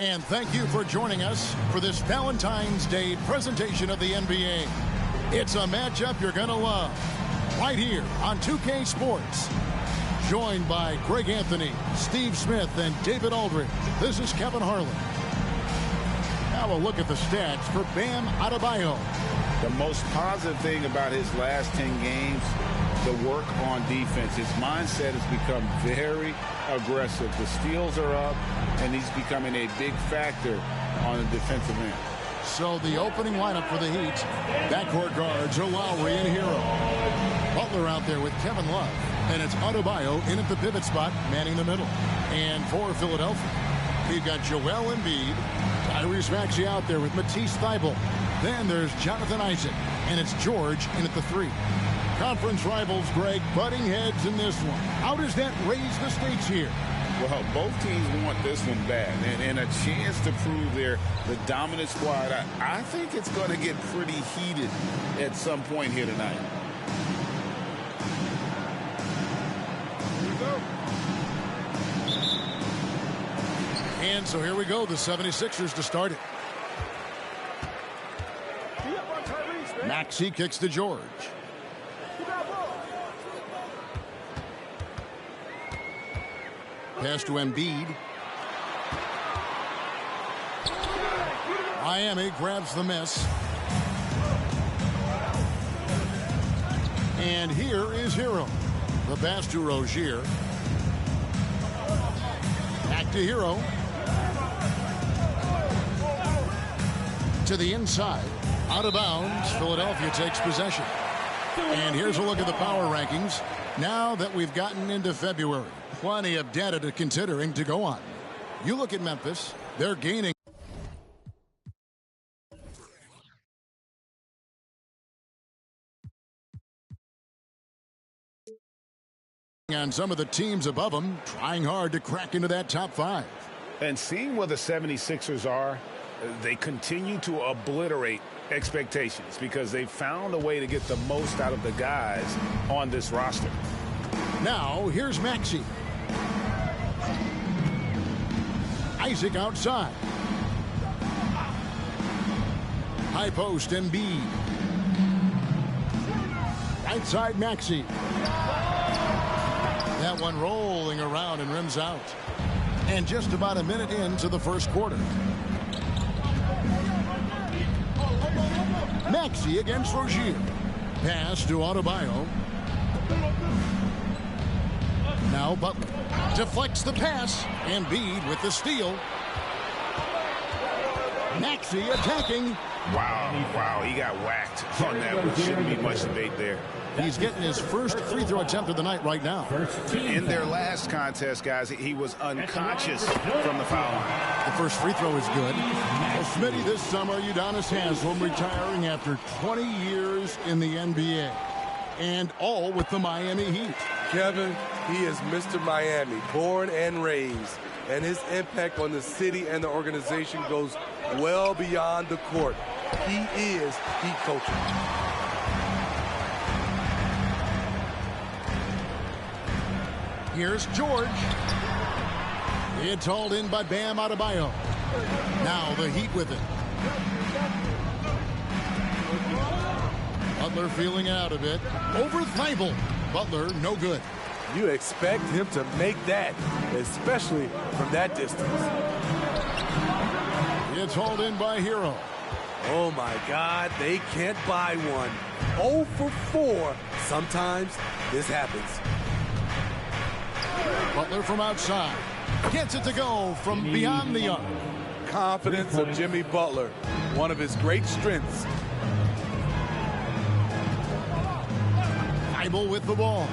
And thank you for joining us for this Valentine's Day presentation of the NBA. It's a matchup you're going to love right here on 2K Sports. Joined by Greg Anthony, Steve Smith, and David Aldridge. This is Kevin Harlan. Now a look at the stats for Bam Adebayo. The most positive thing about his last 10 games, the work on defense. His mindset has become very aggressive. The steals are up, and he's becoming a big factor on the defensive end. So the opening lineup for the Heat. Backcourt guards are Lowry and Hero. Butler out there with Kevin Love. And it's Adebayo in at the pivot spot, manning the middle. And for Philadelphia, we've got Joel Embiid. Tyrese Maxey out there with Matisse Thybulle. Then there's Jonathan Isaac. And it's George in at the 3. Conference rivals, Greg, butting heads in this one. How does that raise the stakes here? Well, both teams want this one bad, and a chance to prove they're the dominant squad. I think it's going to get pretty heated at some point here tonight. Here we go. And so here we go, the 76ers to start it. Maxey kicks to George. Pass to Embiid. Miami grabs the miss. And here is Hero. The pass to Rozier. Back to Hero. To the inside. Out of bounds. Philadelphia takes possession. And here's a look at the power rankings. Now that we've gotten into February, plenty of data to considering to go on. You look at Memphis, they're gaining on some of the teams above them, trying hard to crack into that top 5. And seeing where the 76ers are, they continue to obliterate expectations because they found a way to get the most out of the guys on this roster. Now, here's Maxey. Isaac outside. High post, Embiid. Right side, Maxey. That one rolling around and rims out. And just about a minute into the first quarter. Maxey against Rozier. Pass to Adebayo. Now Butler deflects the pass. Embiid with the steal. Maxey attacking. Wow, he got whacked on that one. Shouldn't be much debate there. He's getting his first free throw attempt of the night right now. In their last contest, guys, he was unconscious from the foul line. The first free throw is good. Well, Smitty, this summer, Udonis Haslem retiring after 20 years in the NBA. And all with the Miami Heat. Kevin, he is Mr. Miami, born and raised. And his impact on the city and the organization goes well beyond the court. He is Heat culture. Here's George. It's hauled in by Bam Adebayo. Now the Heat with it. Butler feeling out a bit. Over Thybulle. Butler, no good. You expect him to make that, especially from that distance. It's hauled in by Hero. Oh, my God, they can't buy one. 0 for 4. Sometimes this happens. Butler from outside. Gets it to go from beyond the arc. Confidence of Jimmy Butler, one of his great strengths. Thybulle with the ball.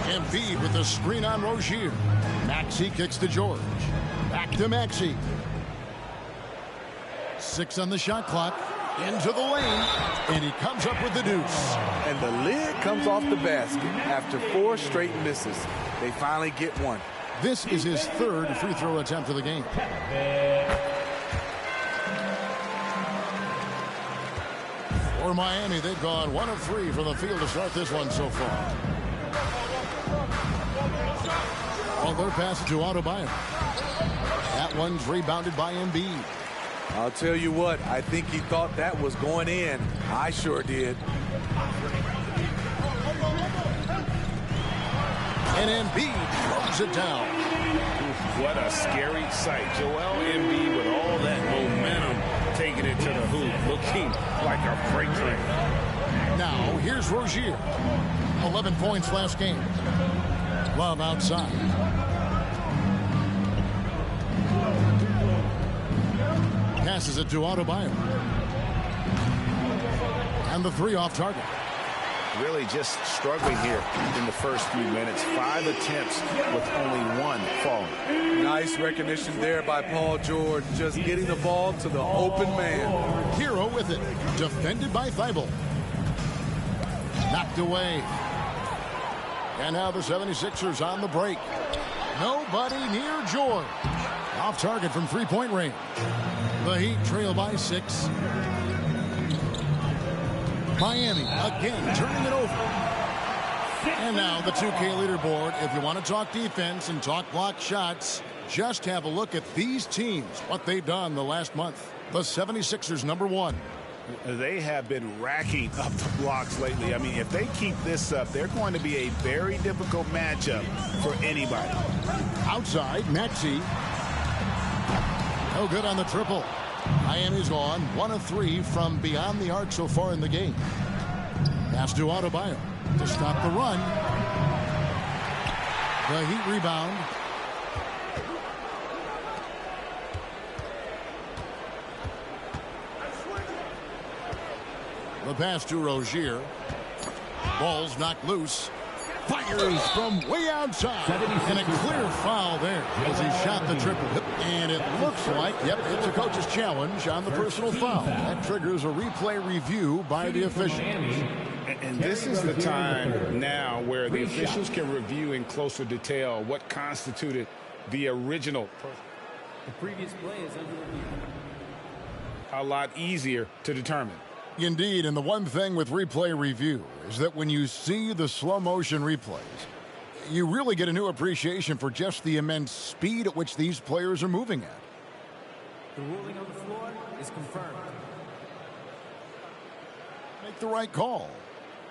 Embiid with the screen on Rozier. Maxey kicks to George. Back to Maxey. 6 on the shot clock. Into the lane. And he comes up with the deuce. And the lid comes off the basket after 4 straight misses. They finally get one. This is his 3rd free throw attempt of the game. For Miami, they've gone 1 of 3 from the field to start this one so far. Butler passes to Adebayo. That one's rebounded by Embiid. I'll tell you what, I think he thought that was going in. I sure did. And Embiid throws it down. What a scary sight. Joel Embiid with all that momentum taking it to the hoop, looking like a freight train. Now, here's Rozier. 11 points last game. Love outside. Passes it to Adebayo. And the three off target. Really just struggling here in the first few minutes. 5 attempts with only one falling. Nice recognition there by Paul George. Just getting the ball to the open man. Hero with it. Defended by Thibault. Knocked away. And now the 76ers on the break. Nobody near George. Off target from three-point range. The Heat trail by 6. Miami again turning it over. And now the 2K leaderboard. If you want to talk defense and talk block shots, just have a look at these teams, what they've done the last month. The 76ers #1. They have been racking up the blocks lately. I mean, if they keep this up, they're going to be a very difficult matchup for anybody. Outside, Maxey. No good on the triple. Miami's gone 1 of 3 from beyond the arc so far in the game. Pass to Adebayo to stop the run. The Heat rebound. The pass to Rozier. Ball's knocked loose. Fires from way outside. And a clear foul there as he shot the triple. And it looks like, yep, it's a coach's challenge on the personal foul. That triggers a replay review by the officials. And this is the time now where the officials can review in closer detail what constituted the original. The previous play is under review. A lot easier to determine. Indeed, and the one thing with replay review is that when you see the slow motion replays, you really get a new appreciation for just the immense speed at which these players are moving at. The ruling on the floor is confirmed. Make the right call.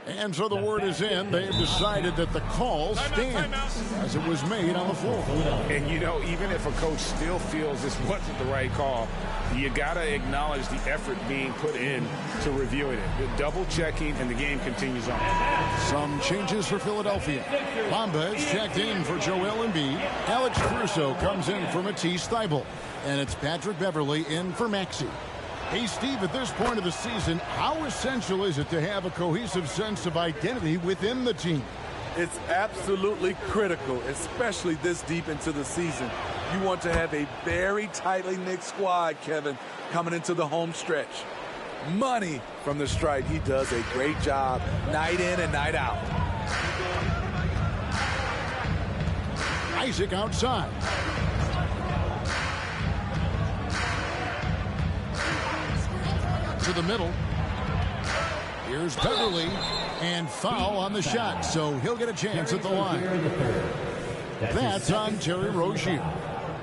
And so the word is in. They've decided that the call stands as it was made on the floor. And, you know, even if a coach still feels this wasn't the right call, you got to acknowledge the effort being put in to reviewing it. The double checking, and the game continues on. Some changes for Philadelphia. Bamba is checked in for Joel Embiid. Alex Caruso comes in for Matisse Thybulle. And it's Patrick Beverley in for Maxey. Hey, Steve, at this point of the season, how essential is it to have a cohesive sense of identity within the team? It's absolutely critical, especially this deep into the season. You want to have a very tightly knit squad, Kevin, coming into the home stretch. Money from the stripe. He does a great job night in and night out. Isaac outside. To the middle. Here's Beverley, and foul on the shot, so he'll get a chance at the line. That's on Terry Rozier.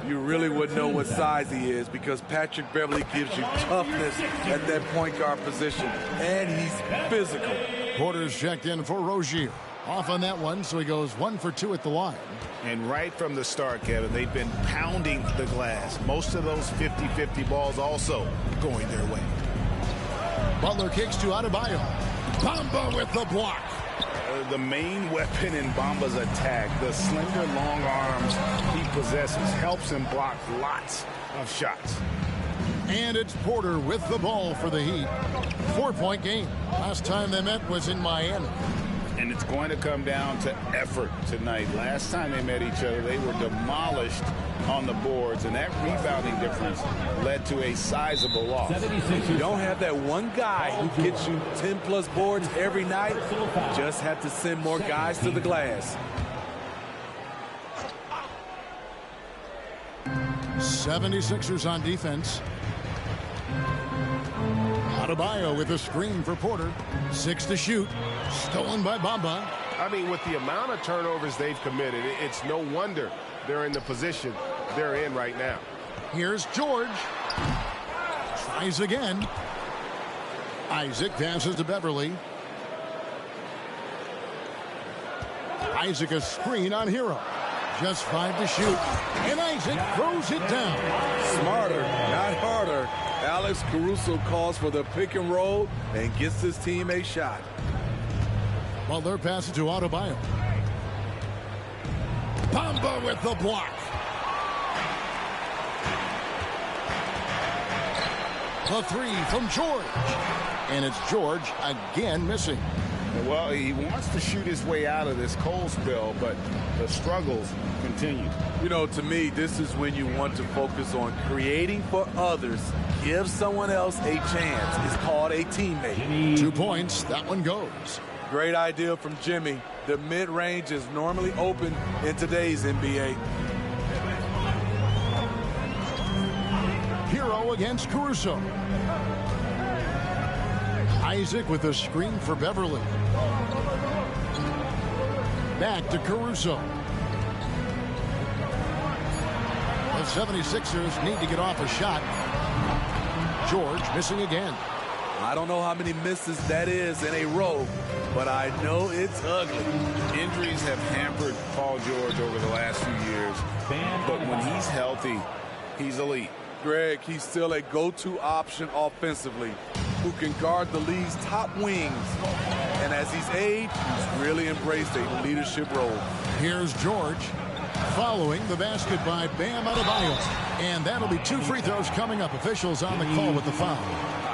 You really wouldn't know what size he is because Patrick Beverley gives you toughness at that point guard position, and he's physical. Porter's checked in for Rozier. Off on that one, so he goes 1 for 2 at the line. And right from the start, Kevin, they've been pounding the glass. Most of those 50-50 balls also going their way. Butler kicks to Adebayo. Bamba with the block. The main weapon in Bamba's attack, the slender long arms he possesses, helps him block lots of shots. And it's Porter with the ball for the Heat. 4-point game. Last time they met was in Miami. And it's going to come down to effort tonight. Last time they met each other, they were demolished on the boards, and that rebounding difference led to a sizable loss. You don't have that one guy who gets you 10-plus boards every night. You just have to send more guys to the glass. 76ers on defense. Adebayo with a screen for Porter. 6 to shoot. Stolen by Bamba. I mean, with the amount of turnovers they've committed, it's no wonder they're in the position they're in right now. Here's George. Tries again. Isaac passes to Beverly. Isaac a screen on Hero. Just 5 to shoot. And Isaac throws it down. Smarter, not harder. Alex Caruso calls for the pick and roll and gets his team a shot. Well, they're passing to Adebayo. Bamba with the block. The 3 from George. And it's George again missing. Well, he wants to shoot his way out of this cold spell, but the struggles continue. You know, to me, this is when you want to focus on creating for others. Give someone else a chance. It's called a teammate. 2 points. That one goes. Great idea from Jimmy. The mid-range is normally open in today's NBA. Hero against Caruso. Isaac with a screen for Beverly. Back to Caruso. The 76ers need to get off a shot. George missing again. I don't know how many misses that is in a row, but I know it's ugly. Injuries have hampered Paul George over the last few years, but when he's healthy, he's elite. Greg, he's still a go-to option offensively, who can guard the league's top wings. And as he's aged, he's really embraced a leadership role. Here's George following the basket by Bam Adebayo. And that'll be 2 free throws coming up. Officials on the call with the foul.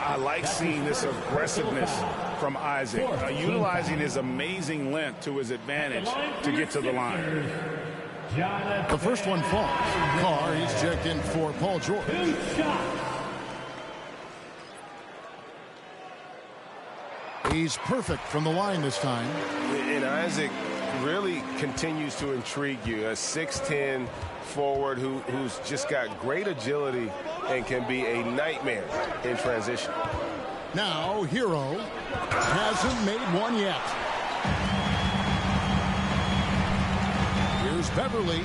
I like seeing this aggressiveness from Isaac, utilizing his amazing length to his advantage to get to the line. The first one falls. Carr, he's checked in for Paul George. He's perfect from the line this time. And Isaac really continues to intrigue you. A 6'10" forward who's just got great agility and can be a nightmare in transition. Now, Hero hasn't made one yet. Here's Beverly.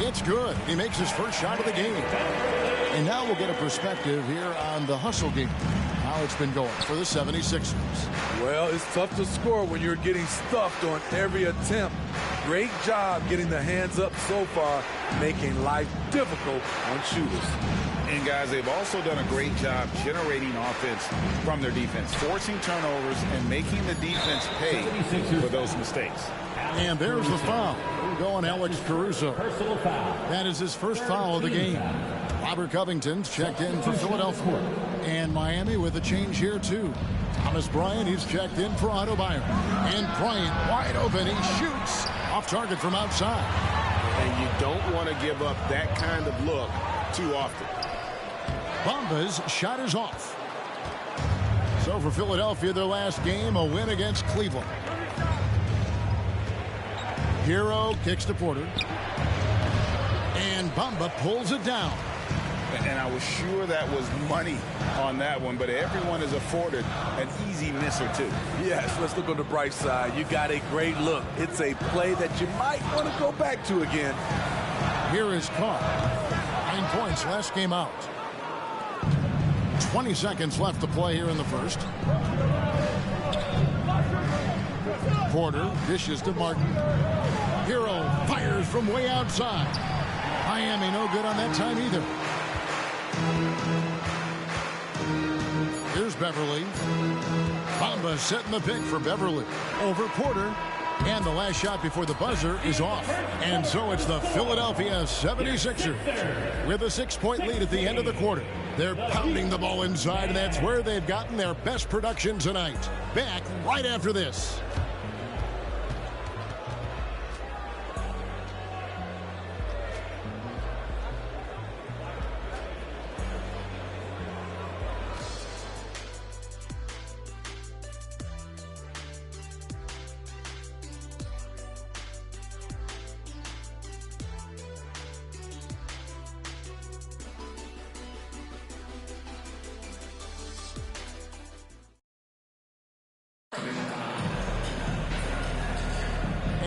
It's good. He makes his first shot of the game. And now we'll get a perspective here on the hustle game. How it's been going for the 76ers. Well, it's tough to score when you're getting stuffed on every attempt. Great job getting the hands up so far, making life difficult on shooters. And guys, they've also done a great job generating offense from their defense, forcing turnovers and making the defense pay for those mistakes. And there's the foul. Going Alex Caruso. That is his first foul of the game. Robert Covington's checked in for Philadelphia. And Miami with a change here, too. Thomas Bryant, he's checked in for Adebayo. And Bryant wide open. He shoots off target from outside. And you don't want to give up that kind of look too often. Bamba's shot is off. So for Philadelphia, their last game, a win against Cleveland. Hero kicks to Porter. And Bamba pulls it down. And I was sure that was money on that one, but everyone is afforded an easy miss or two. Yes, let's look on the bright side. You got a great look. It's a play that you might want to go back to again. Here is Carr. 9 points last game out. 20 seconds left to play here in the first. Porter dishes to Martin. Hero fires from way outside. Miami no good on that time either. Here's Beverly. Bamba setting the pick for Beverly. Over Porter. And the last shot before the buzzer is off. And so it's the Philadelphia 76ers with a 6-point lead at the end of the quarter. They're pounding the ball inside, and that's where they've gotten their best production tonight. Back right after this.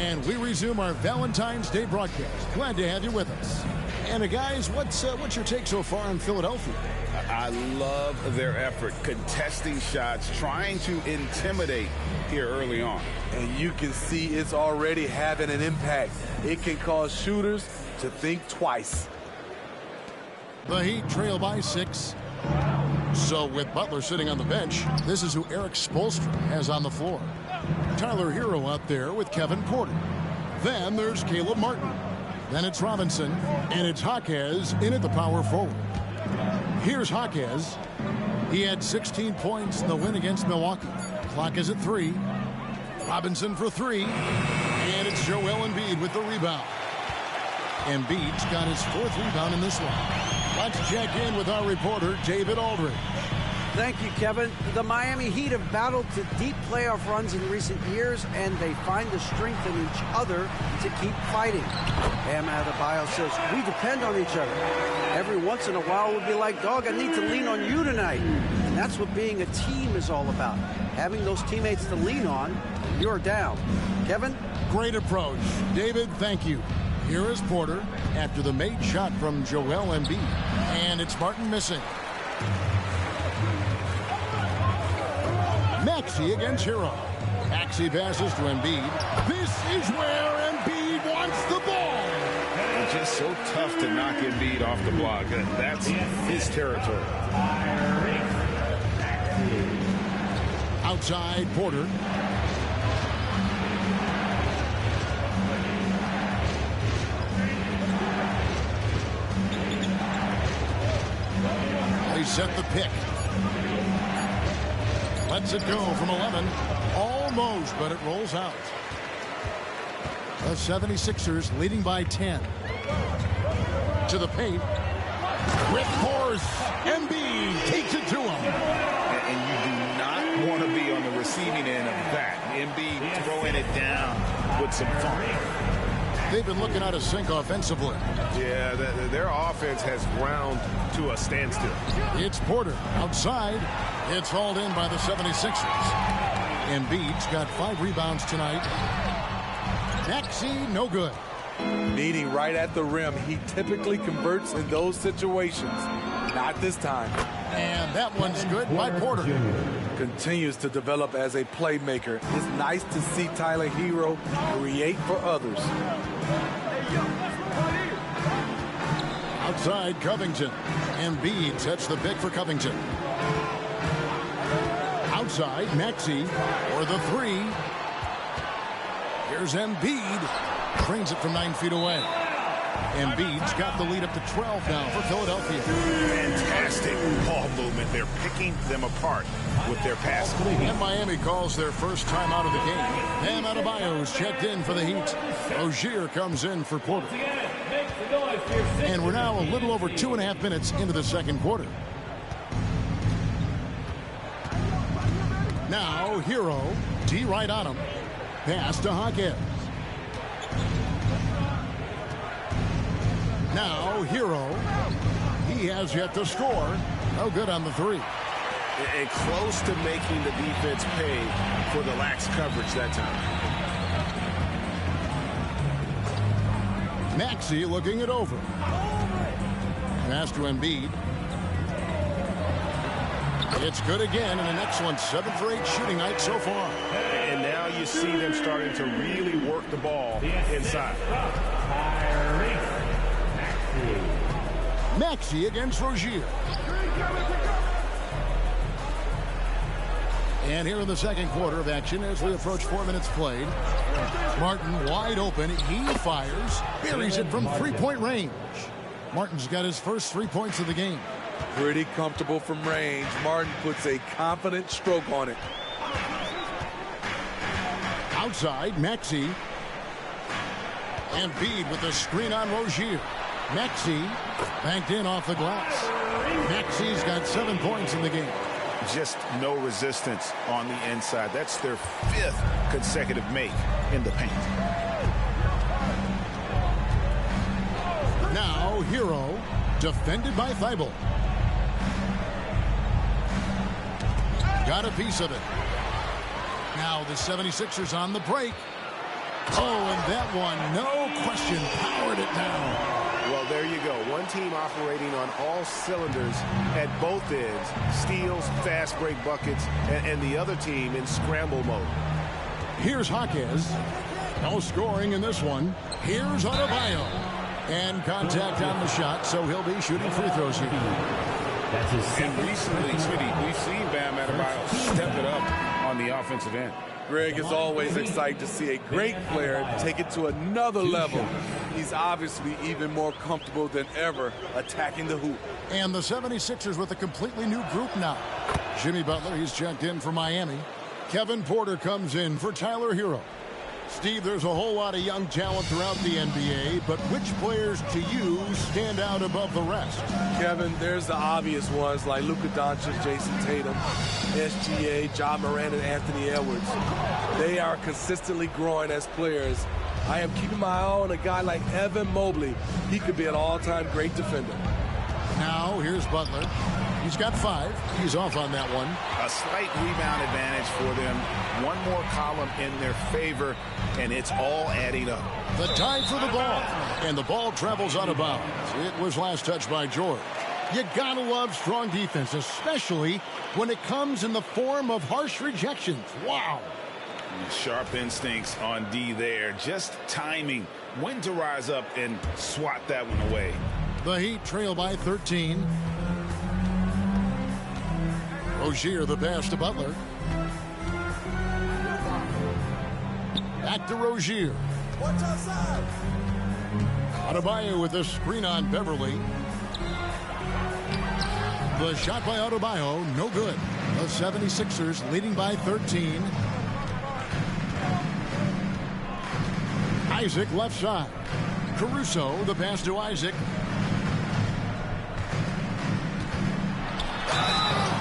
And we resume our Valentine's Day broadcast. Glad to have you with us. And guys, what's your take so far on Philadelphia? I love their effort, contesting shots, trying to intimidate here early on. And you can see it's already having an impact. It can cause shooters to think twice. The Heat trail by 6. So with Butler sitting on the bench, this is who Eric Spoelstra has on the floor. Tyler Hero out there with Kevin Porter. Then there's Caleb Martin. Then it's Robinson, and it's Jaquez in at the power forward. Here's Jaquez. He had 16 points in the win against Milwaukee. Clock is at 3. Robinson for 3. And it's Joel Embiid with the rebound. Embiid's got his 4th rebound in this one. Let's check in with our reporter, David Aldridge. Thank you, Kevin. The Miami Heat have battled to deep playoff runs in recent years, and they find the strength in each other to keep fighting. Bam Adebayo says, we depend on each other. Every once in a while, we'll be like, dog, I need to lean on you tonight. And that's what being a team is all about. Having those teammates to lean on when you're down. Kevin? Great approach. David, thank you. Here is Porter after the made shot from Joel Embiid. And it's Martin missing. Maxey against Hero. Maxey passes to Embiid. This is where Embiid wants the ball. It's just so tough to knock Embiid off the block. That's his territory. Outside, Porter. They set the pick. Lets it go from 11. Almost, but it rolls out. The 76ers leading by 10. To the paint. With force. Embiid takes it to him. And you do not want to be on the receiving end of that. Embiid throwing it down with some fun. They've been looking out of sync offensively. Yeah, their offense has ground to a standstill. It's Porter outside. It's hauled in by the 76ers. Embiid's got 5 rebounds tonight. Maxey, no good. Meeting right at the rim. He typically converts in those situations. Not this time. And that one's good by Porter. Continues to develop as a playmaker. It's nice to see Tyler Hero create for others. Outside, Covington. Embiid sets the pick for Covington. Outside, Maxey for the 3. Here's Embiid. Brings it from 9 feet away. Embiid's got the lead up to 12 now for Philadelphia. Fantastic ball movement. They're picking them apart with their passing. And Miami calls their first time out of the game. Bam Adebayo is checked in for the Heat. Rozier comes in for Porter. And we're now a little over 2.5 minutes into the second quarter. Now, Hero. D right on him. Pass to Jaquez. Now, Hero. He has yet to score. No good on the 3. And close to making the defense pay for the lax coverage that time. Maxey looking it over. Pass to Embiid. It's good again, and the next one 7 for 8 shooting night so far. And now you see them starting to really work the ball inside. Maxey against Rozier. And here in the second quarter of action as we approach 4 minutes played. Martin wide open. He fires. Buries it from 3-point range. Martin's got his first 3 points of the game. Pretty comfortable from range. Martin puts a confident stroke on it. Outside, Maxey. Embiid with the screen on Rozier. Maxey banked in off the glass. Maxey's got 7 points in the game. Just no resistance on the inside. That's their 5th consecutive make in the paint. Now, Hero, defended by Thibault. Got a piece of it. Now the 76ers on the break. Oh, and that one, no question, powered it down. Well, there you go. One team operating on all cylinders at both ends. Steals, fast break buckets, and the other team in scramble mode. Here's Jaquez. No scoring in this one. Here's Adebayo. And contact on the shot, so he'll be shooting free throws here. And recently, we've seen Bam Adebayo step it up on the offensive end. Greg, is always exciting to see a great player take it to another level. He's obviously even more comfortable than ever attacking the hoop. And the 76ers with a completely new group now. Jimmy Butler, he's checked in for Miami. Kevin Porter comes in for Tyler Hero. Steve, there's a whole lot of young talent throughout the NBA, but which players to you stand out above the rest? Kevin, there's the obvious ones like Luka Doncic, Jason Tatum, SGA, John Morant, and Anthony Edwards. They are consistently growing as players. I am keeping my eye on a guy like Evan Mobley. He could be an all-time great defender. Now, here's Butler. He's got 5. He's off on that one. A slight rebound advantage for them. One more column in their favor, and it's all adding up. The tie for the ball. And the ball travels out of bounds. It was last touched by George. You gotta love strong defense, especially when it comes in the form of harsh rejections. Wow. Sharp instincts on D there. Just timing. When to rise up and swat that one away. The Heat trail by 13. Rozier the pass to Butler. Back to Rozier. Watch outside. Adebayo with the screen on Beverly. The shot by Adebayo, no good. The 76ers leading by 13. Isaac left side. Caruso, the pass to Isaac.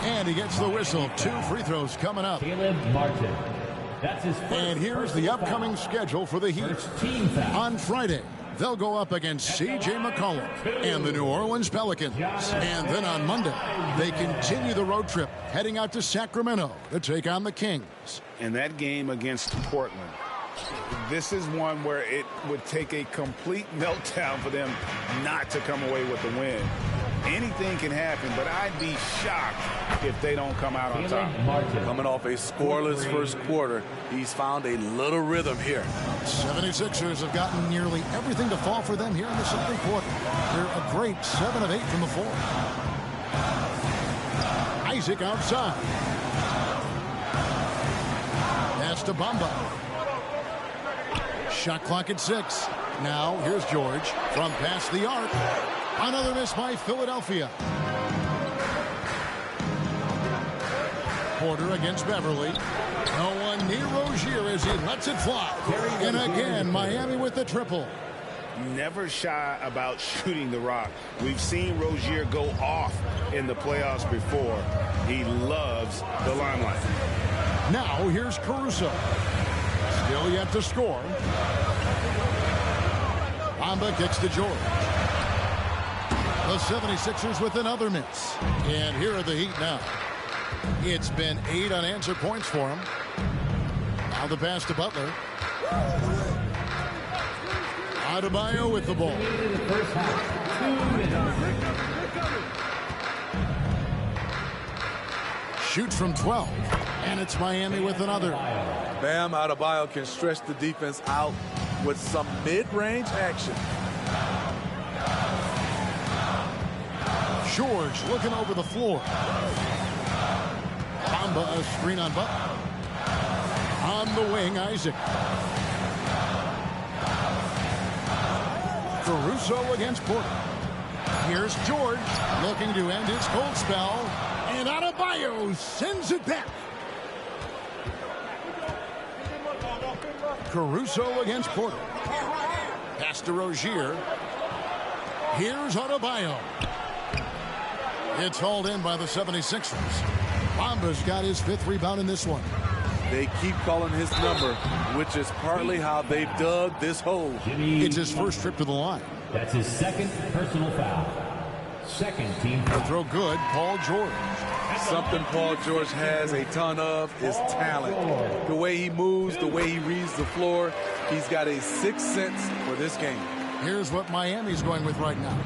And he gets the whistle. 2 free throws coming up. Caleb Martin. That's his first. And here's the upcoming schedule for the Heat. On Friday, they'll go up against C.J. McCollum and the New Orleans Pelicans. And then on Monday, they continue the road trip, heading out to Sacramento to take on the Kings. And that game against Portland, this is one where it would take a complete meltdown for them not to come away with the win. Anything can happen, but I'd be shocked if they don't come out on top. Coming off a scoreless first quarter, he's found a little rhythm here. 76ers have gotten nearly everything to fall for them here in the second quarter. They're a great 7 of 8 from the floor. Isaac outside. Pass to Bamba. Shot clock at 6. Now here's George from past the arc. Another miss by Philadelphia. Porter against Beverly. No one near Rozier as he lets it fly. And again, Miami with the triple. Never shy about shooting the rock. We've seen Rozier go off in the playoffs before. He loves the limelight. Now here's Caruso. Still yet to score. Bamba kicks to George. The 76ers with another miss. And here are the Heat now. It's been 8 unanswered points for him. Now the pass to Butler. Adebayo with the ball. Shoots from 12. And it's Miami with another. Bam Adebayo can stretch the defense out with some mid-range action. George looking over the floor. Bamba a screen on Butler. On the wing, Isaac. Caruso against Porter. Here's George looking to end his cold spell. And Adebayo sends it back. Caruso against Porter. Pass to Rozier. Here's Adebayo. It's hauled in by the 76ers. Bamba's got his 5th rebound in this one. They keep calling his number, which is partly how they've dug this hole. It's his first trip to the line. That's his 2nd personal foul. Second team The throw good, Paul George. Something Paul George has a ton of is talent. The way he moves, the way he reads the floor, he's got a sixth sense for this game. Here's what Miami's going with right now.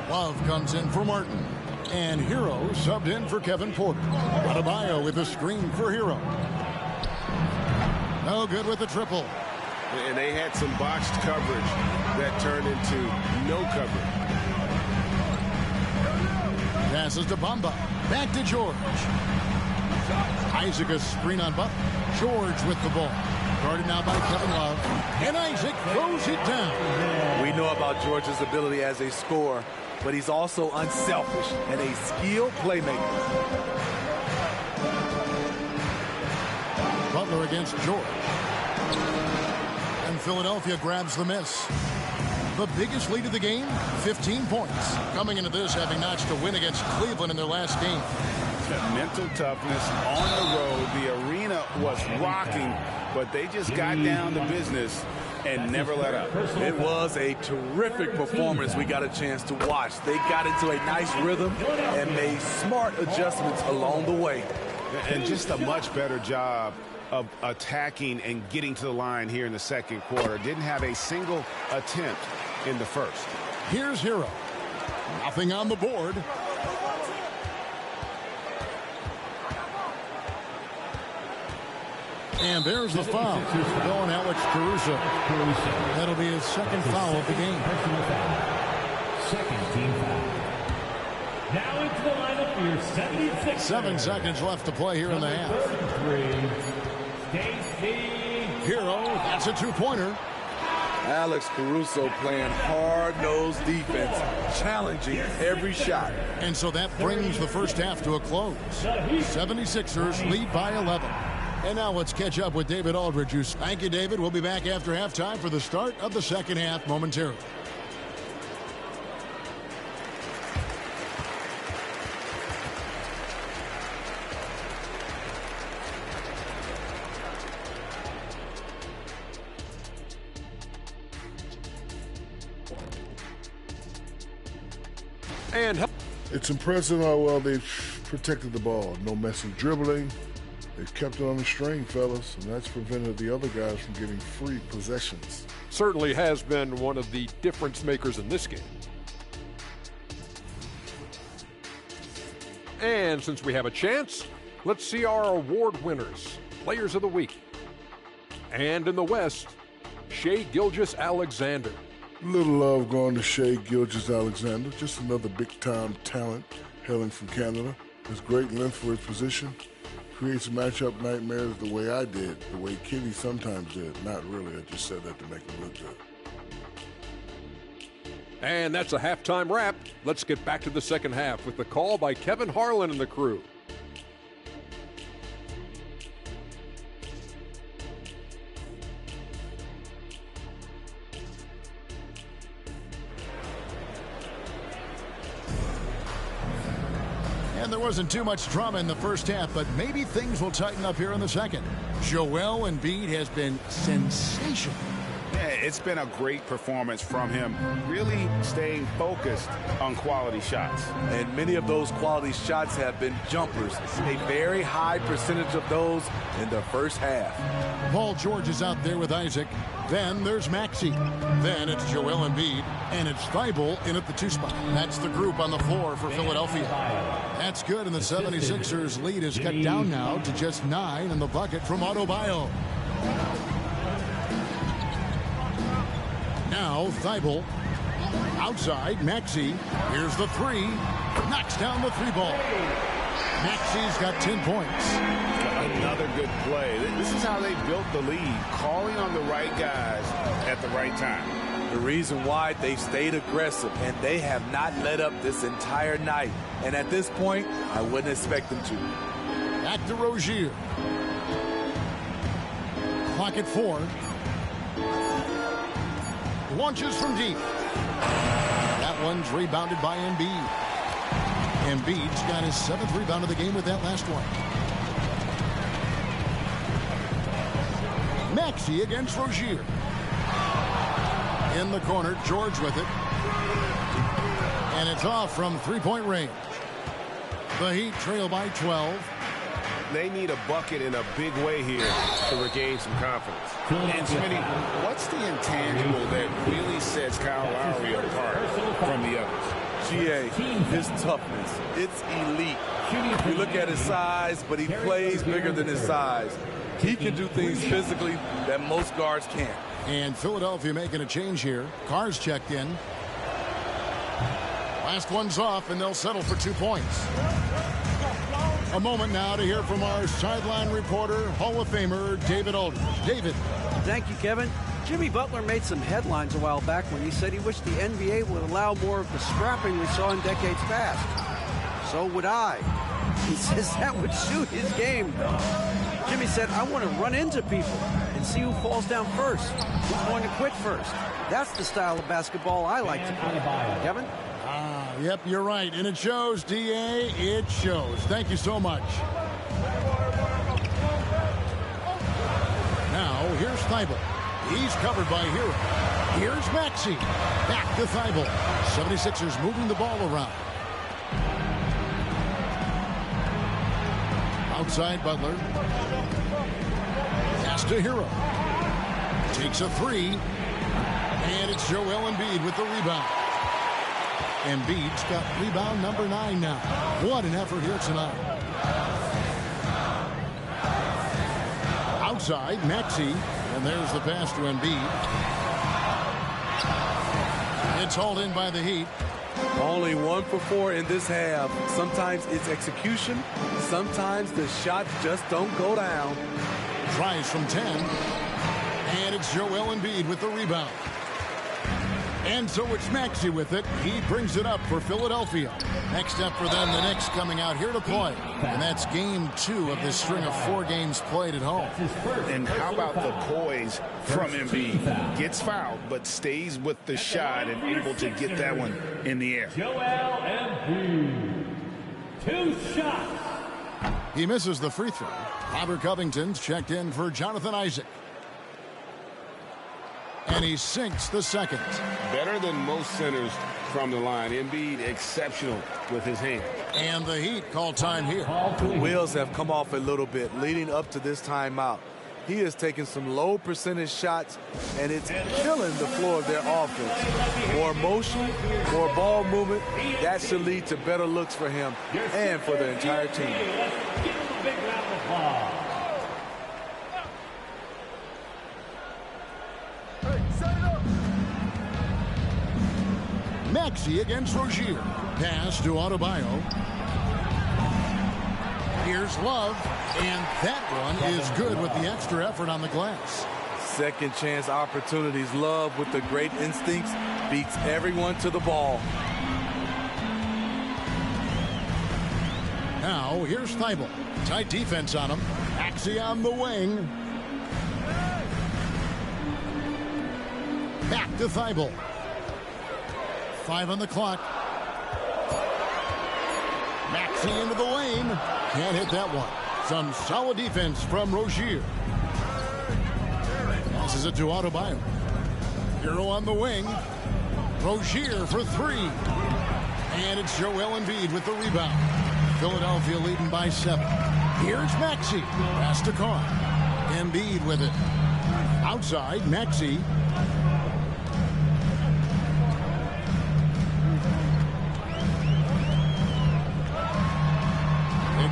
Love comes in for Martin. And Hero subbed in for Kevin Porter. Adebayo with a screen for Hero. No good with the triple. And they had some botched coverage that turned into no coverage. Passes to Bamba. Back to George. Isaac a screen on Butler. George with the ball. Guarded now by Kevin Love. And Isaac throws it down. We know about George's ability as a scorer, but he's also unselfish and a skilled playmaker. Butler against George. And Philadelphia grabs the miss. The biggest lead of the game, 15 points. Coming into this, having notched a win against Cleveland in their last game. Mental toughness on the road. The arena was rocking, but they just got down to business and never let up. It was a terrific performance we got a chance to watch. They got into a nice rhythm and made smart adjustments along the way. And just a much better job of attacking and getting to the line here in the second quarter. Didn't have a single attempt in the first. Here's Hero. Nothing on the board. And there's the foul going Alex Caruso. That'll be his second foul of the game. Second team foul. Now into the lineup for your 76. 7 seconds left to play here in the half. 33, Hero, that's a two-pointer. Alex Caruso playing hard-nosed defense, challenging every shot. And so that brings the first half to a close. 76ers lead by 11. And now let's catch up with David Aldridge. Thank you, David. We'll be back after halftime for the start of the second half momentarily. And it's impressive how well they've protected the ball. No messy dribbling. They've kept it on the string, fellas, and that's prevented the other guys from getting free possessions. Certainly has been one of the difference makers in this game. And since we have a chance, let's see our award winners, Players of the Week. And in the West, Shai Gilgeous-Alexander. Little love going to Shai Gilgeous-Alexander, just another big-time talent hailing from Canada. Has great length for his position. Creates matchup nightmares the way I did, the way Kitty sometimes did. Not really, I just said that to make him look good. And that's a halftime wrap. Let's get back to the second half with the call by Kevin Harlan and the crew. And there wasn't too much drama in the first half, but maybe things will tighten up here in the second. Joel Embiid has been sensational. Yeah, it's been a great performance from him, really staying focused on quality shots. And many of those quality shots have been jumpers. A very high percentage of those in the first half. Paul George is out there with Isaac. Then there's Maxey. Then it's Joel Embiid. And it's Thibault in at the 2 spot. That's the group on the floor for Philadelphia. That's good, and the 76ers lead is cut down now to just 9 in the bucket from Adebayo. Now Thibault. Outside, Maxey. Here's the 3. Knocks down the 3 ball. Maxey's got 10 points. Another good play. This is how they built the lead, calling on the right guys at the right time. The reason why they stayed aggressive, and they have not let up this entire night. And at this point, I wouldn't expect them to. Back to Rozier. Clock at 4. Launches from deep. That one's rebounded by Embiid. Embiid's got his 7th rebound of the game with that last one. Maxey against Rozier. In the corner, George with it. And it's off from 3-point range. The Heat trail by 12. They need a bucket in a big way here to regain some confidence. And Smitty, what's the intangible that really sets Kyle Lowry apart from the others? GA, his toughness. It's elite. You look at his size, but he plays bigger than his size. He can do things physically that most guards can't. And Philadelphia making a change here. Carr's checked in. Last one's off, and they'll settle for 2 points. A moment now to hear from our sideline reporter, Hall of Famer David Aldridge. David. Thank you, Kevin. Jimmy Butler made some headlines a while back when he said he wished the NBA would allow more of the scrapping we saw in decades past. So would I. He says that would suit his game. Jimmy said, I want to run into people and see who falls down first, who's going to quit first. That's the style of basketball I like to play. Kevin? Yep, you're right. And it shows, DA. It shows. Thank you so much. Now, here's Thibault. He's covered by Hero. Here's Maxey. Back to Thibault. 76ers moving the ball around. Outside Butler. Pass to Hero. Takes a three. And it's Joel Embiid with the rebound. Embiid's got rebound number 9 now. What an effort here tonight. Outside, Maxey. And there's the pass to Embiid. It's hauled in by the Heat. Only 1 for 4 in this half. Sometimes it's execution. Sometimes the shots just don't go down. Tries from 10. And it's Joel Embiid with the rebound. And so it's Maxey with it. He brings it up for Philadelphia. Next up for them, the Knicks coming out here to play. And that's game 2 of this string of 4 games played at home. And how about the poise from Embiid? Gets fouled, but stays with the shot and able to get that one in the air. Joel Embiid. 2 shots. He misses the free throw. Robert Covington's checked in for Jonathan Isaac. And he sinks the second. Better than most centers from the line. Embiid exceptional with his hand. And the Heat call time here. The wheels have come off a little bit leading up to this timeout. He has taken some low percentage shots, and it's killing the floor of their offense. More motion, more ball movement. That should lead to better looks for him and for the entire team. Let's give him a big round of applause. Maxey against Rozier. Pass to Adebayo. Here's Love. And that one is good with the extra effort on the glass. Second chance opportunities. Love with the great instincts beats everyone to the ball. Now here's Thibault. Tight defense on him. Maxey on the wing. Back to Thibault. 5 on the clock. Maxey into the lane. Can't hit that one. Some solid defense from Rozier. Passes it to Adebayo. Hero on the wing. Rozier for 3. And it's Joel Embiid with the rebound. Philadelphia leading by 7. Here's Maxey. Pass to Carr. Embiid with it. Outside, Maxey.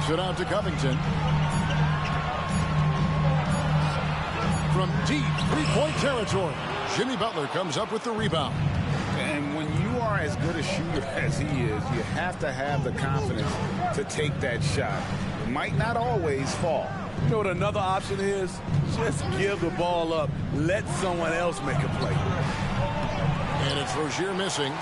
It out to Covington. From deep three-point territory, Jimmy Butler comes up with the rebound. And when you are as good a shooter as he is, you have to have the confidence to take that shot. It might not always fall. You know what another option is? Just give the ball up. Let someone else make a play. And it's Rozier missing.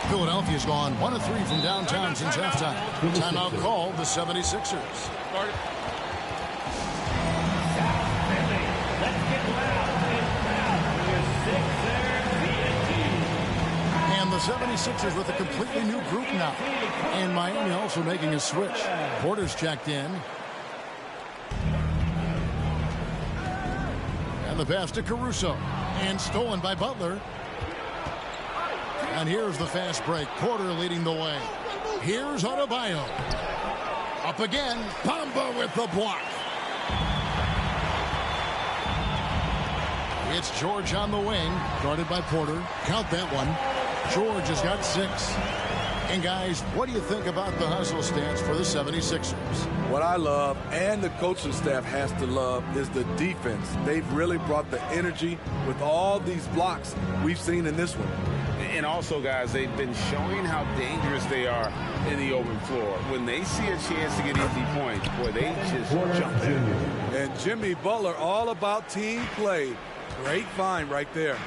Philadelphia's gone 1 of 3 from downtown since halftime. Timeout called the 76ers. And the 76ers with a completely new group now. And Miami also making a switch. Porter's checked in. And the pass to Caruso. And stolen by Butler. And here's the fast break. Porter leading the way. Here's Adebayo. Up again. Bamba with the block. It's George on the wing, guarded by Porter. Count that one. George has got 6. And guys, what do you think about the hustle stance for the 76ers? What I love, and the coaching staff has to love, is the defense. They've really brought the energy with all these blocks we've seen in this one. And also, guys, they've been showing how dangerous they are in the open floor. When they see a chance to get easy points, boy, they just jump in. And Jimmy Butler, all about team play. Great find right there.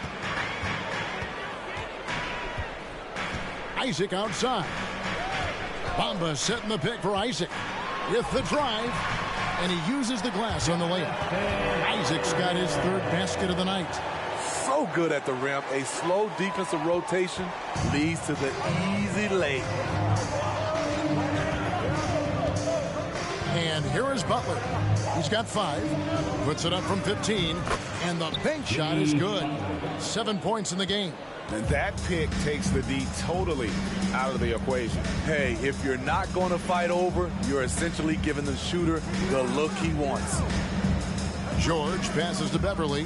Isaac outside. Bamba setting the pick for Isaac with the drive, and he uses the glass on the layup. Isaac's got his 3rd basket of the night. So good at the rim. A slow defensive rotation leads to the easy lay. And here is Butler. He's got 5. Puts it up from 15. And the bank shot is good. 7 points in the game. And that pick takes the D totally out of the equation. Hey, if you're not going to fight over, you're essentially giving the shooter the look he wants. George passes to Beverly.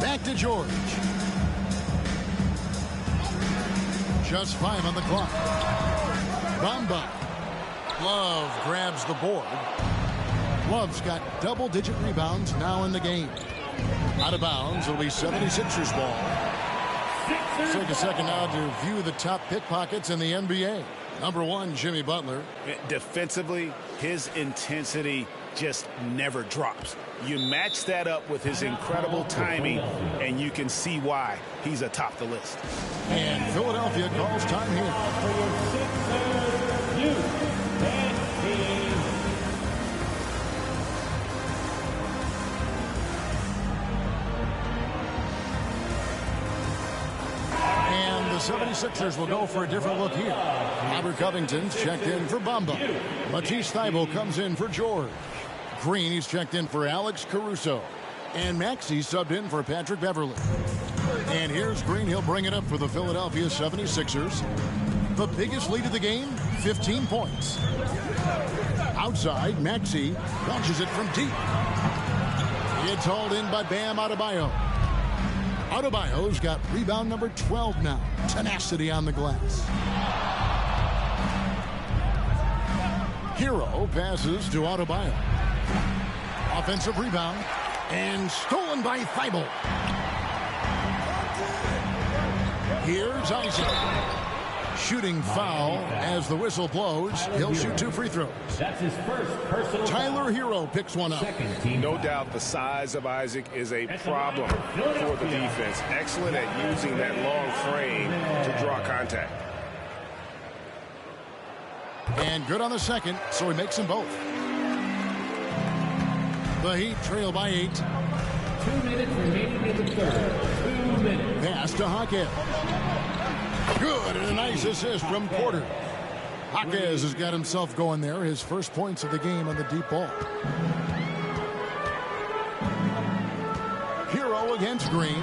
Back to George. Just 5 on the clock. Bamba. Love grabs the board. Love's got double-digit rebounds now in the game. Out of bounds, it'll be 76ers ball. Let's take a second now to view the top pickpockets in the NBA. Number 1, Jimmy Butler. Defensively, his intensity just never drops. You match that up with his incredible timing, and you can see why he's atop the list. And Philadelphia calls time here. And the 76ers will go for a different look here. Robert Covington's checked in for Bamba. Matisse Thybulle comes in for George. Green, he's checked in for Alex Caruso. And Maxey subbed in for Patrick Beverly. And here's Green. He'll bring it up for the Philadelphia 76ers. The biggest lead of the game, 15 points. Outside, Maxey launches it from deep. It's hauled in by Bam Adebayo. Adebayo's got rebound number 12 now. Tenacity on the glass. Hero passes to Adebayo. Offensive rebound. And stolen by Thybulle. Here's Isaac. Shooting foul as the whistle blows. He'll shoot 2 free throws. That's his first personal Tyler Hero picks one up. No doubt the size of Isaac is a problem for the defense. Excellent at using that long frame to draw contact. And good on the second, so he makes them both. The Heat trail by 8. 2 minutes remaining in the third. 2 minutes. Pass to Jaquez. Good, and a nice assist from Porter. Jaquez has got himself going there. His first points of the game on the deep ball. Hero against Green.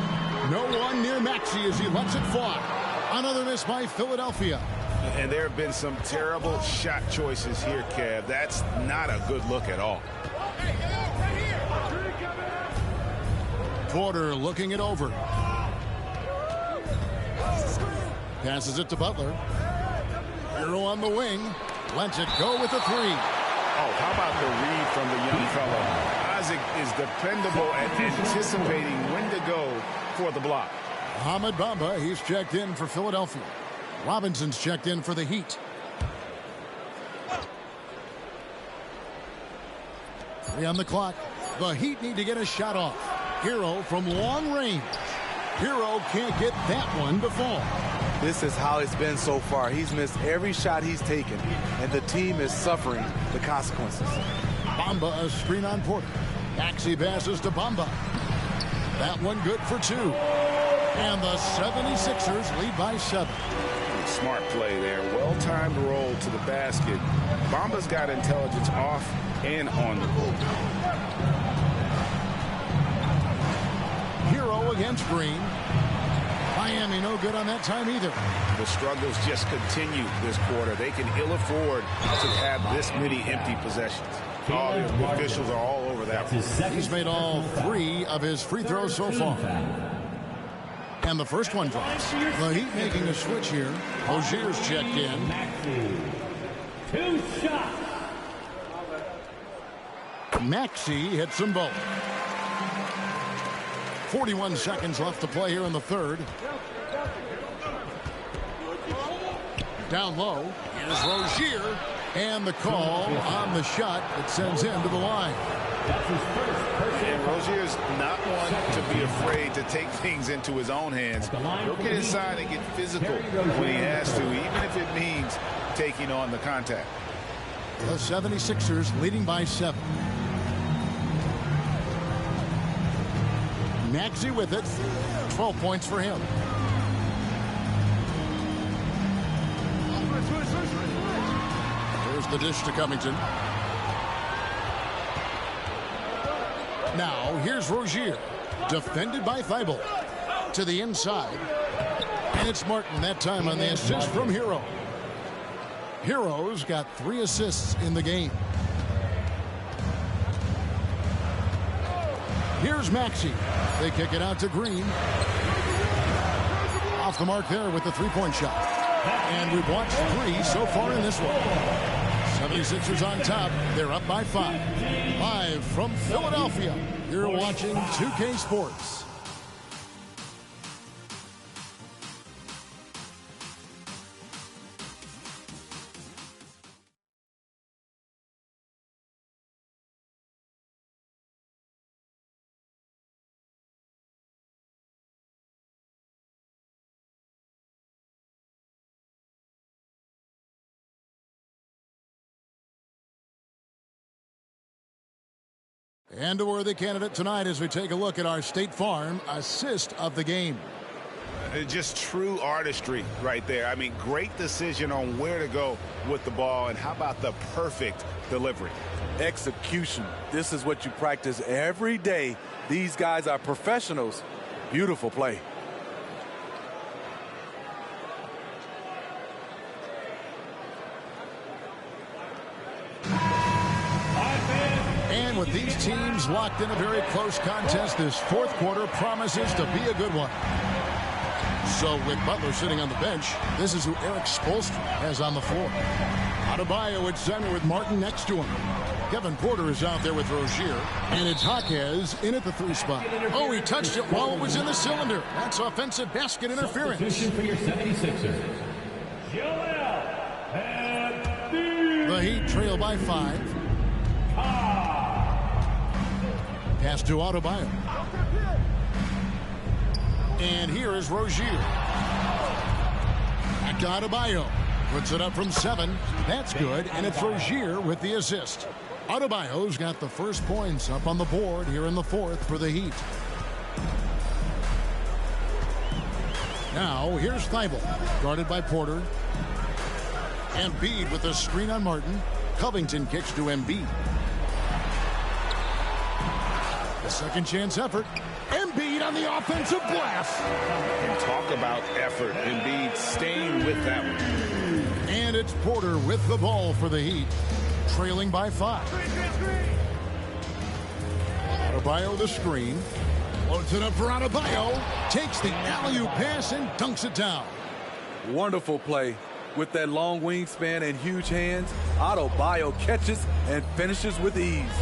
No one near Maxey as he lets it fly. Another miss by Philadelphia. And there have been some terrible shot choices here, Kev. That's not a good look at all. Porter looking it over. Passes it to Butler. Hero on the wing. Lets it go with a 3. Oh, how about the read from the young fellow? Isaac is dependable at anticipating when to go for the block. Ahmed Bamba, he's checked in for Philadelphia. Robinson's checked in for the Heat. 3 on the clock. The Heat need to get a shot off. Hero from long range. Hero can't get that one to fall. This is how it's been so far. He's missed every shot he's taken, and the team is suffering the consequences. Bamba, a screen on Porter. Maxey passes to Bamba. That one good for 2. And the 76ers lead by 7. Smart play there. Well-timed roll to the basket. Bamba's got intelligence off and on the court. Hero against Green. Miami no good on that time either. The struggles just continue this quarter. They can ill afford to have this many empty possessions. Oh, the officials are all over that one. He's made all 3 of his free throws so far. And the first one drops. The Heat making a switch here. Rozier's checked in. 2 shots. Maxey hits them both. 41 seconds left to play here in the third. Down low is Rozier. And the call on the shot that sends him to the line. And Rozier's not one to be afraid to take things into his own hands. He'll get inside and get physical when he has to, even if it means taking on the contact. The 76ers leading by 7. Maxey with it. 12 points for him. There's the dish to Covington. Now, here's Rozier. Defended by Thibault. To the inside. And it's Martin that time on the assist from Hero. Hero's got 3 assists in the game. Here's Maxey. They kick it out to Green. Off the mark there with the 3-point shot. And we've watched 3 so far in this one. 76ers on top. They're up by 5. Live from Philadelphia. You're watching 2K Sports. And a worthy candidate tonight as we take a look at our State Farm assist of the game. Just true artistry right there. I mean, great decision on where to go with the ball, and how about the perfect delivery? Execution. This is what you practice every day. These guys are professionals. Beautiful play. And with these teams locked in a very close contest, this fourth quarter promises to be a good one. So with Butler sitting on the bench, this is who Eric Spoelstra has on the floor. Adebayo at center with Martin next to him. Kevin Porter is out there with Rozier. And it's Jaquez in at the 3 spot. Oh, he touched it while it was in the cylinder. That's offensive basket interference. Substitution for your 76ers. The Heat trail by 5. Pass to Adebayo. And here is Rozier. Back to Adebayo. Puts it up from 7. That's good, and it's Rozier with the assist. Adebayo's got the first points up on the board here in the fourth for the Heat. Now, here's Thibault, guarded by Porter. Embiid with a screen on Martin. Covington kicks to Embiid. The second chance effort. Embiid on the offensive glass. And talk about effort. Embiid staying with that one. And it's Porter with the ball for the Heat, trailing by 5. Adebayo the screen. Loads it up for Adebayo. Takes the alley-oop pass and dunks it down. Wonderful play. With that long wingspan and huge hands, Adebayo catches and finishes with ease.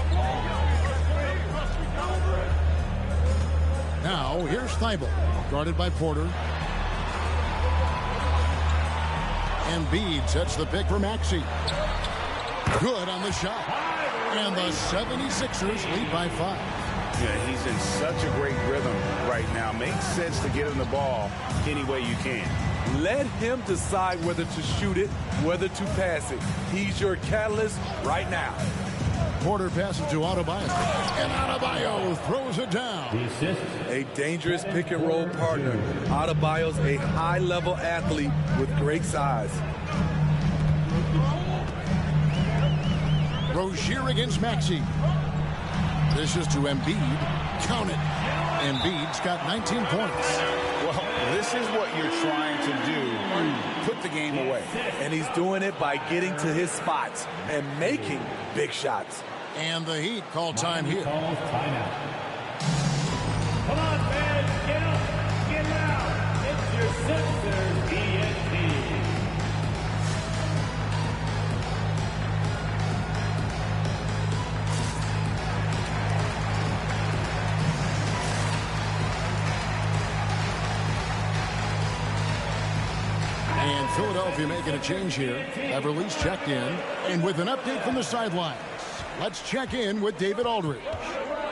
Now, here's Thibault, guarded by Porter. Embiid sets the pick for Maxey. Good on the shot. And the 76ers lead by 5. Yeah, he's in such a great rhythm right now. Makes sense to get him the ball any way you can. Let him decide whether to shoot it, whether to pass it. He's your catalyst right now. Porter passes to Adebayo. And Adebayo throws it down. A dangerous pick and roll partner. Adebayo's a high-level athlete with great size. Rozier against Maxey. This is to Embiid. Count it. Embiid's got 19 points. Well, this is what you're trying to do. Put the game away. And he's doing it by getting to his spots and making big shots. And the Heat call time here. Calls timeout. Come on, fans, get up, get out. It's your Sixers ENT. And Philadelphia making a change here. Beverly's checked in. And with an update from the sidelines, let's check in with David Aldridge.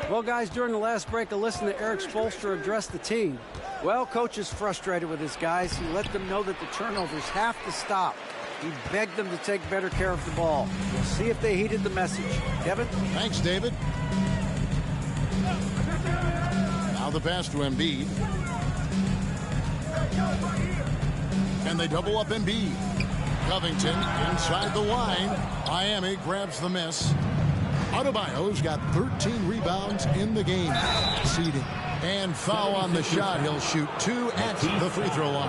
Well, guys, during the last break, I listened to Eric Spoelstra address the team. Well, coach is frustrated with his guys. He let them know that the turnovers have to stop. He begged them to take better care of the ball. We'll see if they heeded the message. Kevin? Thanks, David. Now the pass to Embiid. And they double up Embiid. Covington inside the line. Miami grabs the miss. Adebayo's got 13 rebounds in the game. Seeding. And foul on the shot. He'll shoot 2 at the free throw line.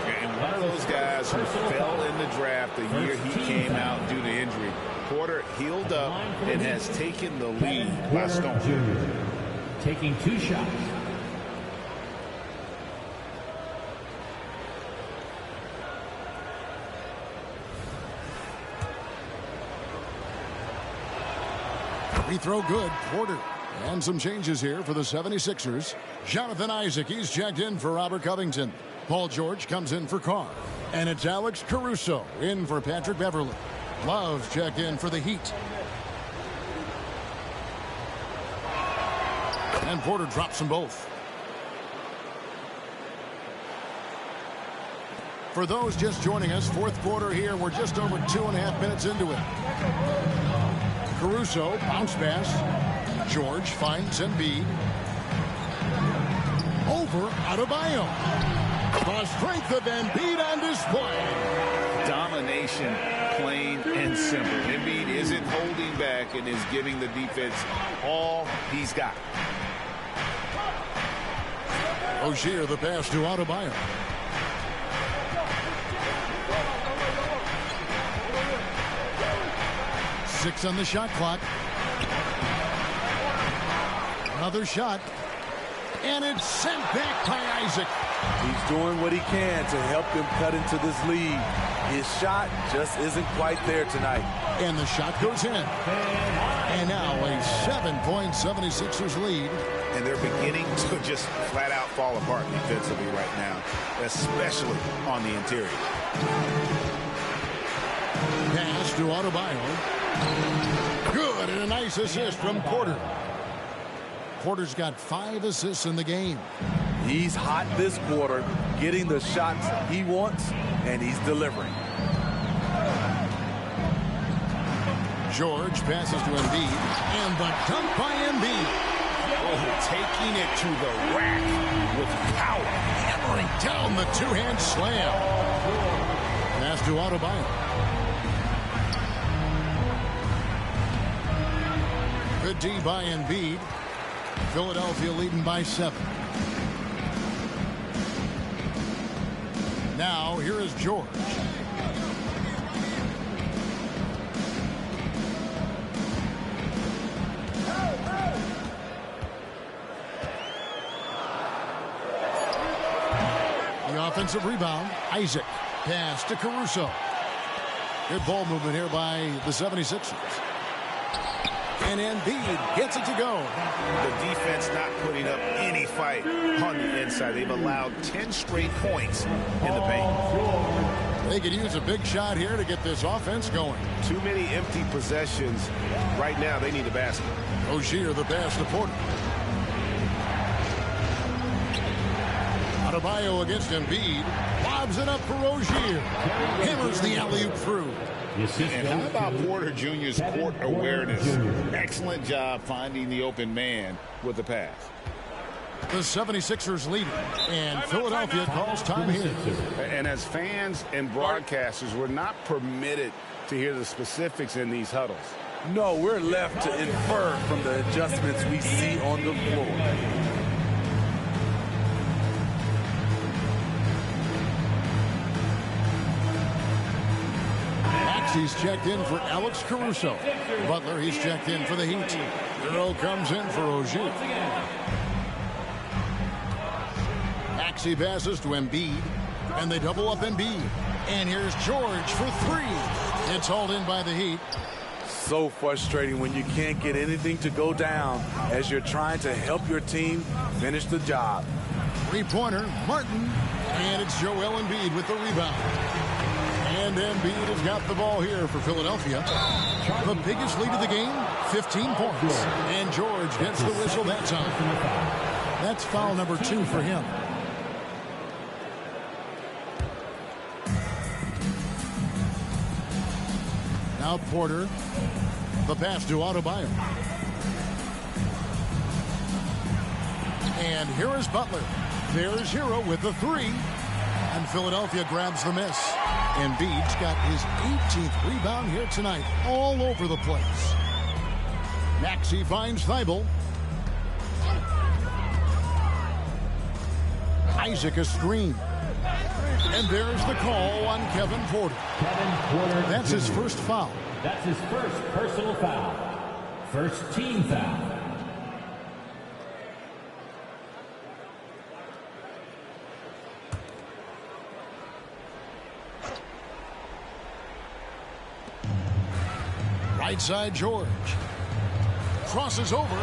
And one of those guys who fell in the draft the year he came out due to injury. Porter healed up and has taken the lead by storm. Taking 2 shots. Free throw good. Porter. And some changes here for the 76ers. Jonathan Isaac, he's checked in for Robert Covington. Paul George comes in for Carr. And it's Alex Caruso in for Patrick Beverly. Love checked in for the Heat. And Porter drops them both. For those just joining us, fourth quarter here. We're just over 2.5 minutes into it. Caruso, bounce pass. George finds Embiid. Over Adebayo. The strength of Embiid on display. Domination, plain and simple. Embiid isn't holding back and is giving the defense all he's got. Rozier, the pass to Adebayo. Six on the shot clock. Another shot. And it's sent back by Isaac. He's doing what he can to help them cut into this lead. His shot just isn't quite there tonight. And the shot goes in. And now a 7-point 76ers lead. And they're beginning to just flat out fall apart defensively right now, especially on the interior. Pass to Adebayo. Good, and a nice assist from Porter. Porter's got 5 assists in the game. He's hot this quarter, getting the shots he wants, and he's delivering. George passes to Embiid, and the dunk by Embiid. Oh, taking it to the rack with power. Hammering down the two-hand slam. Pass to Adebayo. Good D by Embiid. Philadelphia leading by 7. Now, here is George. The offensive rebound, Isaac. Pass to Caruso. Good ball movement here by the 76ers. And Embiid gets it to go. The defense not putting up any fight on the inside. They've allowed 10 straight points in the paint. They could use a big shot here to get this offense going. Too many empty possessions. Right now, they need a basket. Rozier, the pass to Porter. Adebayo against Embiid. Lobs it up for Rozier. Hammers the alley-oop through. And how about Porter Jr.'s court awareness? Excellent job finding the open man with the pass. The 76ers lead, and Philadelphia calls time here. And as fans and broadcasters, we're not permitted to hear the specifics in these huddles. No, we're left to infer from the adjustments we see on the floor. Maxey's checked in for Alex Caruso. Butler, he's checked in for the Heat. Hero comes in for Ogier. Maxey passes to Embiid, and they double up Embiid. And here's George for three. It's hauled in by the Heat. So frustrating when you can't get anything to go down as you're trying to help your team finish the job. Three-pointer, Martin, and it's Joel Embiid with the rebound. And Embiid has got the ball here for Philadelphia. The biggest lead of the game, 15 points. And George gets the whistle that time. That's foul number 2 for him. Now Porter. The pass to Adebayo. And here is Butler. There's Hero with the three. And Philadelphia grabs the miss. Embiid's got his 18th rebound here tonight. All over the place. Maxey finds Thibault. Isaac a screen. And there's the call on Kevin Porter. That's his first foul. That's his first personal foul. First team foul. Right side George. Crosses over,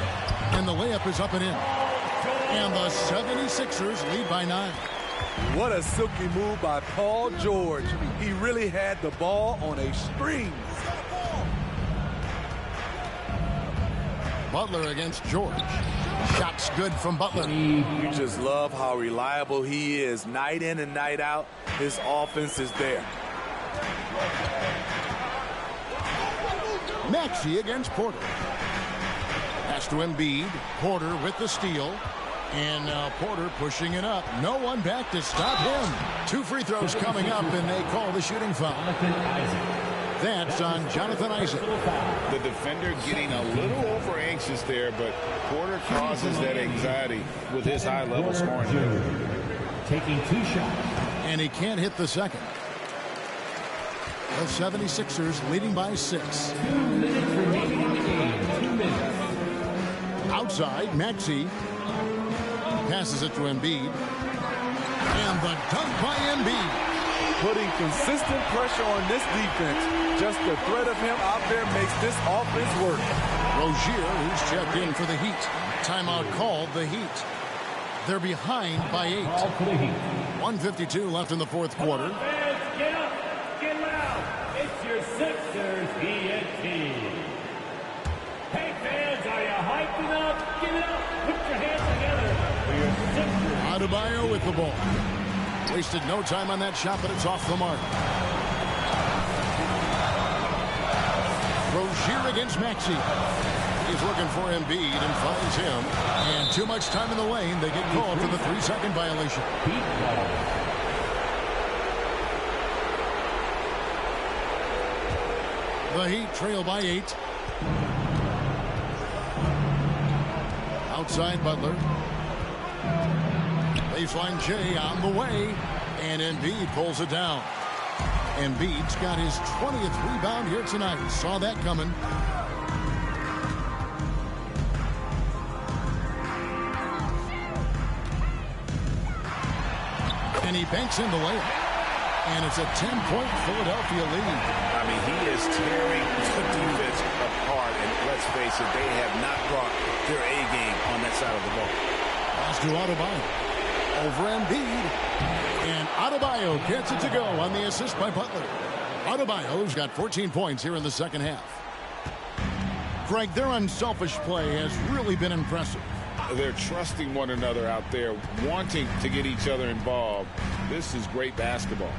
and the layup is up and in. And the 76ers lead by 9. What a silky move by Paul George. He really had the ball on a string. Butler against George. Shots good from Butler. You just love how reliable he is. Night in and night out, his offense is there. Maxey against Porter. Pass to Embiid. Porter with the steal. And now Porter pushing it up. No one back to stop him. 2 free throws coming up, and they call the shooting foul. That's on Jonathan Isaac. The defender getting a little over anxious there, but Porter causes that anxiety with his high-level scoring. Taking 2 shots. And he can't hit the second. The 76ers leading by 6. 2 minutes remaining in the game. 2 minutes. Outside, Maxey passes it to Embiid. And the dunk by Embiid. Putting consistent pressure on this defense. Just the threat of him out there makes this offense work. Rozier, who's checked in for the Heat. Timeout called the Heat. They're behind by 8. 1:52 left in the fourth quarter. Fans, get up, get loud. It's your Sixers ENT. Hey fans, are you hyped enough? Give it up. Put your hands together for your Sixers. Adebayo with the ball. Wasted no time on that shot, but it's off the mark. Rozier against Maxey. He's looking for Embiid and finds him. And too much time in the lane. They get called for the 3-second violation. The Heat trail by 8. Outside Butler. Baseline J on the way. And Embiid pulls it down. Embiid's got his 20th rebound here tonight. Saw that coming. And he banks in the layup. And it's a 10-point Philadelphia lead. I mean, he is tearing the defense apart. And let's face it, they have not brought their A game on that side of the ball. Pass to Adebayo. Over Embiid. And Adebayo gets it to go on the assist by Butler. Adebayo's got 14 points here in the second half. Greg, their unselfish play has really been impressive. They're trusting one another out there, wanting to get each other involved. This is great basketball.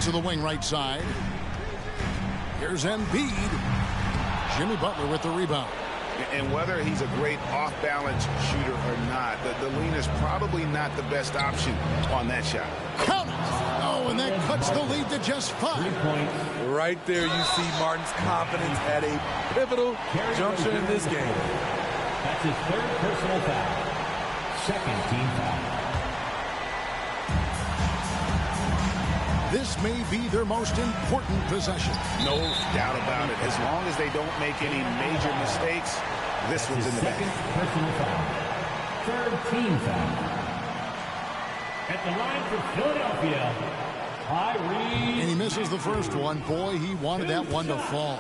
To the wing right side. Here's Embiid. Jimmy Butler with the rebound. And whether he's a great off-balance shooter or not, the lean is probably not the best option on that shot. Count it! Oh, and that cuts the lead to just 5. Right there you see Martin's confidence at a pivotal juncture in this game. That's his 3rd personal foul. 2nd team foul. this may be their most important possession. No doubt about it. As long as they don't make any major mistakes, this one's in the bag. Personal foul. Third team foul. At the line for Philadelphia, Kyrie. And he misses the first one. Boy, he wanted that one to fall.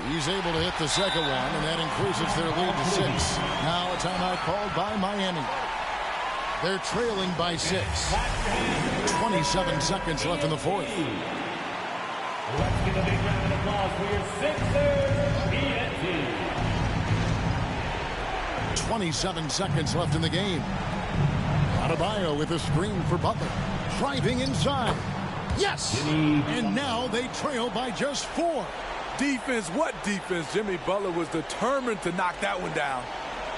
He's able to hit the second one, and that increases their lead to 6. Now a timeout called by Miami. They're trailing by 6. 27 seconds left in the fourth. Let's give a big round of applause for your Sixers, TNT. 27 seconds left in the game. Adebayo with a screen for Butler. Driving inside. Yes! And now they trail by just 4. Defense, what defense? Jimmy Butler was determined to knock that one down.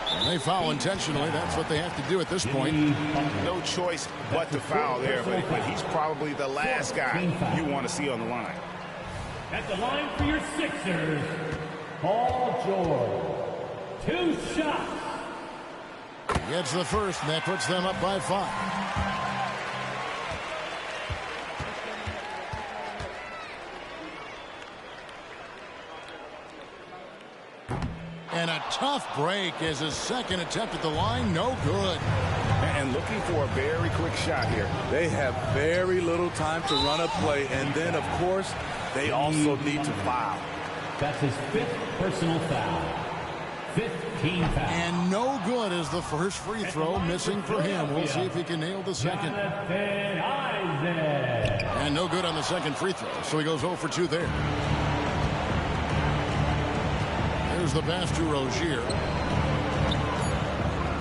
And they foul intentionally. That's what they have to do at this point. No choice but to foul there, but he's probably the last guy you want to see on the line. At the line for your Sixers, Paul George. 2 shots. Gets the first, and that puts them up by 5. And a tough break as his second attempt at the line, no good. And looking for a very quick shot here. They have very little time to run a play, and then, of course, they also need to foul. That's his 5th personal foul. 15 foul. And no good as the first free throw missing for him. We'll see if he can nail the second. And no good on the second free throw, so he goes 0 for 2 there. There's the pass to Rozier.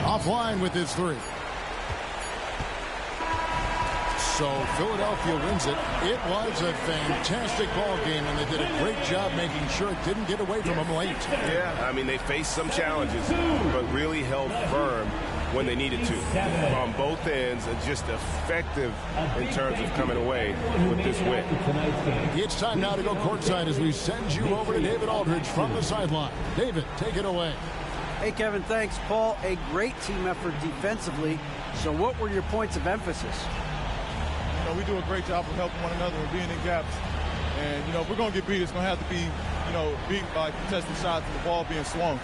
Offline with his 3. So Philadelphia wins it. It was a fantastic ball game, and they did a great job making sure it didn't get away from them late. Yeah, I mean, they faced some challenges, but really held firm when they needed to. On both ends, just effective in terms of coming away with this win. It's time now to go courtside as we send you over to David Aldridge from the sideline. David, take it away. Hey, Kevin, thanks. Paul, a great team effort defensively. So what were your points of emphasis? We do a great job of helping one another and being in gaps. And, if we're going to get beat, it's going to have to be, beat by contested shots and the ball being swung.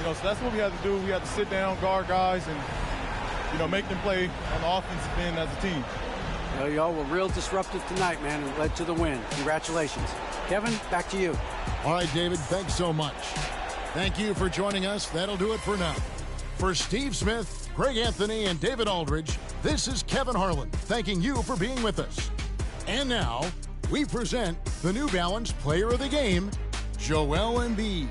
So that's what we have to do. We have to sit down, guard guys, and, make them play on the offensive end as a team. Y'all were real disruptive tonight, man, and led to the win. Congratulations. Kevin, back to you. All right, David, thanks so much. Thank you for joining us. That'll do it for now. For Steve Smith, Greg Anthony, and David Aldridge, this is Kevin Harlan thanking you for being with us. And now, we present the New Balance Player of the Game, Joel Embiid.